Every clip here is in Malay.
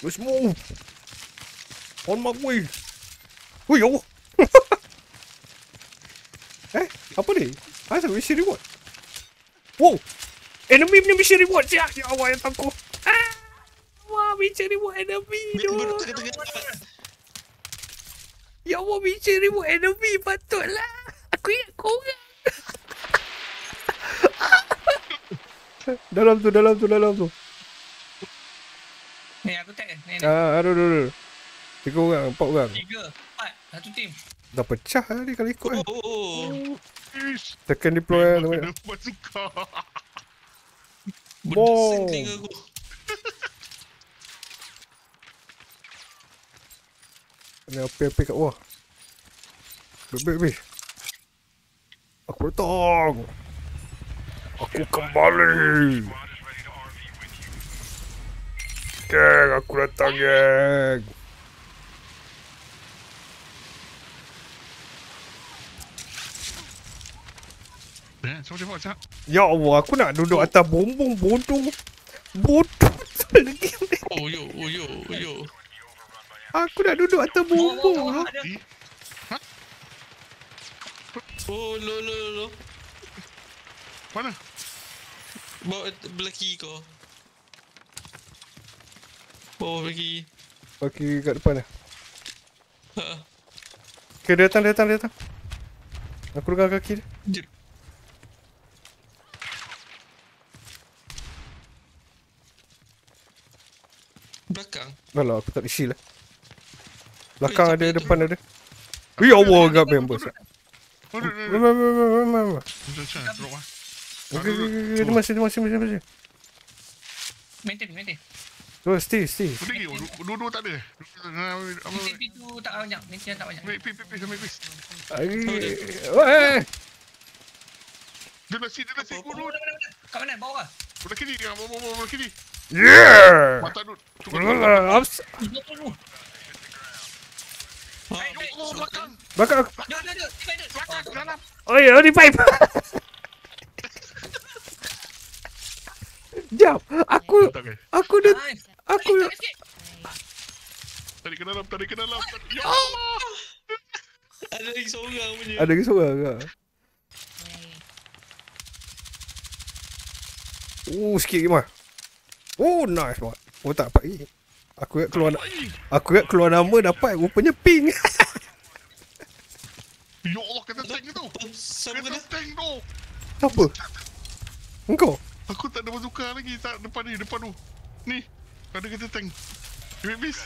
Let's move. On my way. Ui, ya Allah. Apa ni? Asal mission reward? Wow. Enemy punya mission reward. Siap. Ya Allah, yang takut. Wah, mission reward enemy tu. Ya Allah, mission reward enemy. Patutlah. Aku ingat korang. Dalam tu. Ni aku tag ni. Aduh. 3 orang, 4 orang. 3, 4, satu team. Dah pecah ni kalau ikut kan. Second Memang deploy kena bazooka. Wow. Benda aku. Ni api-api kat bawah. Baik. Aku datang. Aku kembali. Geng, aku datang, geng. Siapa tembak siap? Ya Allah, aku nak duduk atas bombong bodoh. Bodoh lagi. Oh yo. Aku nak duduk atas bombong. Ada. Oh lo. Mana? Bawa belah kiri kau. Bawa belah kiri. Bagi kat depan dah. Ha. Okay, dia datang. Aku pegang kaki dia. Jep. Belakang. Dah lah, aku tak ada shield lah. Belakang ada, tapi depan ada. Ya Allah, agak member. Mana? Member. Macam drop ah. Okay, dia masih. Maintain. Oh, stay. Udah ni, dua tak ada. Maintain tu tak banyak. Maintain tak banyak. Wait, sampai please. Dia nasi guru. Kat mana? Bawah. Belah kiri, belah kiri. Yeah! Mata dud. Tunggu. Oh, belakang. Belakang. Dia. Belakang, dalam. Oh ya, revive. Jap, aku dah, Nice. aku Tarik ke dalam. Ya Allah. Ada lagi seorang punya. ada lagi seorang ke? Sikit lagi mah. Oh, nice banget. Oh, tak dapat lagi. Aku ingat keluar nama dapat, rupanya ping. Ya Allah, kena tank tu. Siapa Kena kena? tank tu. Siapa? Engkau? Aku tak ada bazooka lagi tak depan tu. Ni. Ada kena tank. Wait, please.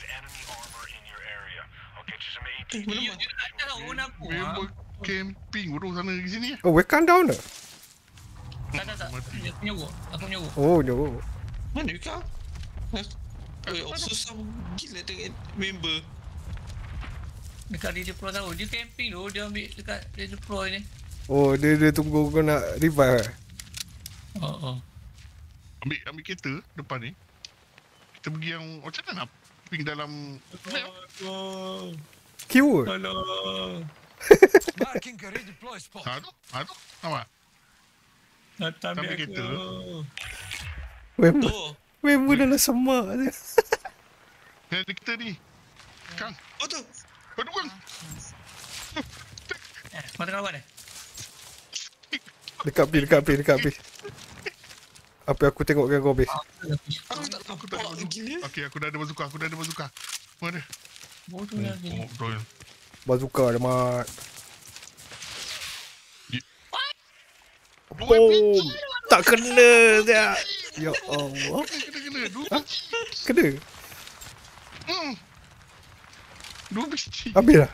Mana Dia ada lah orang aku. Member camping bodoh sana ke sini. Oh, wekan down dah. Tak. Aku menyuruh. Oh, no. Mana kau? Susah gila dengan member. Dekat dia deploy tahu. Dia camping tu. Dia ambil dekat dia deploy ni. Oh, dia tunggu kau nak revive. Oh. Ambil kereta depan ni. Kita pergi yang macam mana nak ping dalam Keyword. Alah. Marking a redeploy spot. tu. Nampak? Datang Sambil dia kereta. Member. Oh. Member dalam semak je. Yang ada kita ni. Kang. Oh tu. Aduh Kang. Mata kawan dia. Dekat api. Apa aku tengokkan kau habis. Aku tak ada nampak gila. Okey, aku dah ada bazooka. Mana? Bodoh lagi. Oh, betul. Bazooka ada mat. Dua Boom. biji. Tak kena dia. Ya Allah. Kena. Dua Ha? biji. Kena. Dua biji. Habis dah.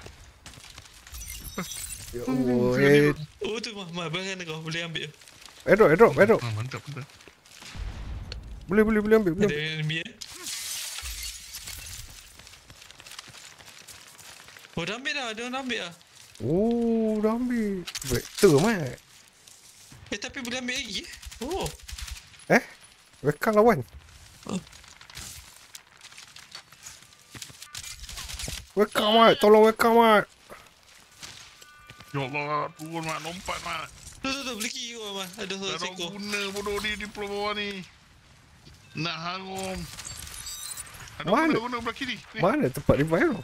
Ya Allah. Oh tu mah barangan kau boleh ambil. Airdrop. Mantap. Boleh ambil. Ada enemy Oh dah ambil dah, dia orang dah ambil dah. Oh, dah ambil. Vector mat. Tapi boleh ambil lagi Oh. Wekan lawan. Wekan mat. Tolong wekan mat. Ya Allah, turun mak, lompat mak. Tu boleh kiri kau mah. Ada Tak ada seko. guna bodoh ni di pulau bawah ni. Nak harum. Ada Mana? orang belah kiri. Ni. Mana tempat revive tu?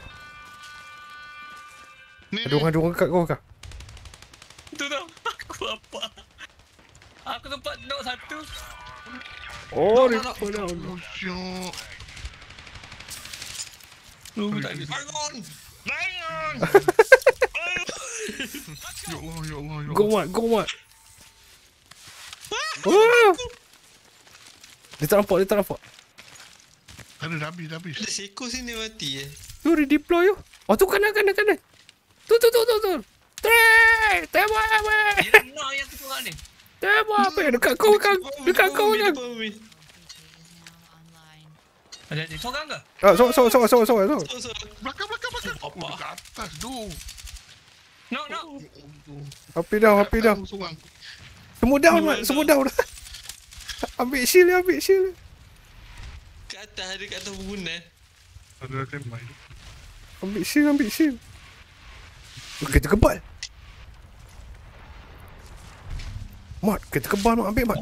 Ni, Ada orang kat kau kah? Tu tau. Aku apa? Aku sempat knock satu. Oh, revive dah. Oh, syok. Lu tak ada. Bangun! Bangun! Ya Allah, ya Allah, ya Go Allah. mat, go mat. Oh. Dia tak nampak. Ada dah habis. Ada seko sini mati Tu redeploy tu. Oh, tu kanan. Tu. Tembak apa? Dia dah knock yang tu orang ni. Tembak apa? Dekat kau kan. Ada seorang ke? Ah, so. Belakang. Apa? Dekat atas tu. Knock. Api dah. Seorang. Semua down, Mat. Semua down. Ambil shield. Kat atas ada kat atas bangunan. Ada tembak. Ambil shield. Kereta kebal. Mat, kereta kebal Mat. Ambil, Mat.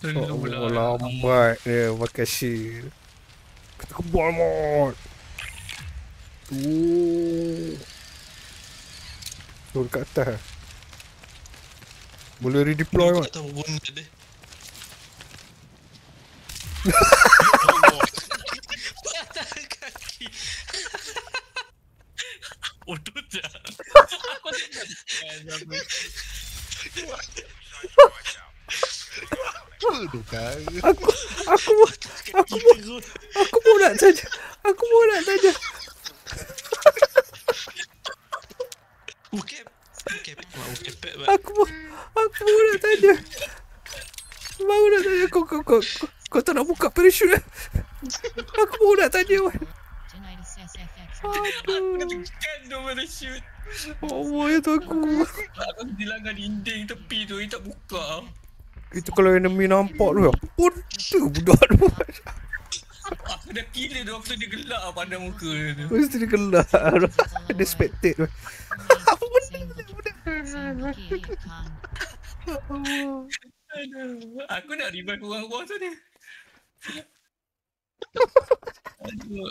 Dah. Oh, lambat dia pakai shield. Kereta kebal, Mat. Tu dekat atas. Boleh redeploy, Mat. Kat atas bangunan dia. Patah kaki. Bodoh dah. Aku Apa tu kan? Aku mau nak tanya. Bukan pet, Mat. Aku mau nak tanya. Kau tak nak buka parachute. Aku mau nak tanya, Mat. Aku dah tekan tu mana shoot. Allah ya tu aku. Aku dilanggar dinding tepi tu, dia tak buka. Itu kalau enemy nampak tu, apa pun tu budak tu. Aku dah kira tu, aku dia gelak pandang muka dia tu. Mesti dia gelak. Dia spectate tu. Apa benda ni budak. Aduh, aku nak revive orang-orang tu ni. Aduh.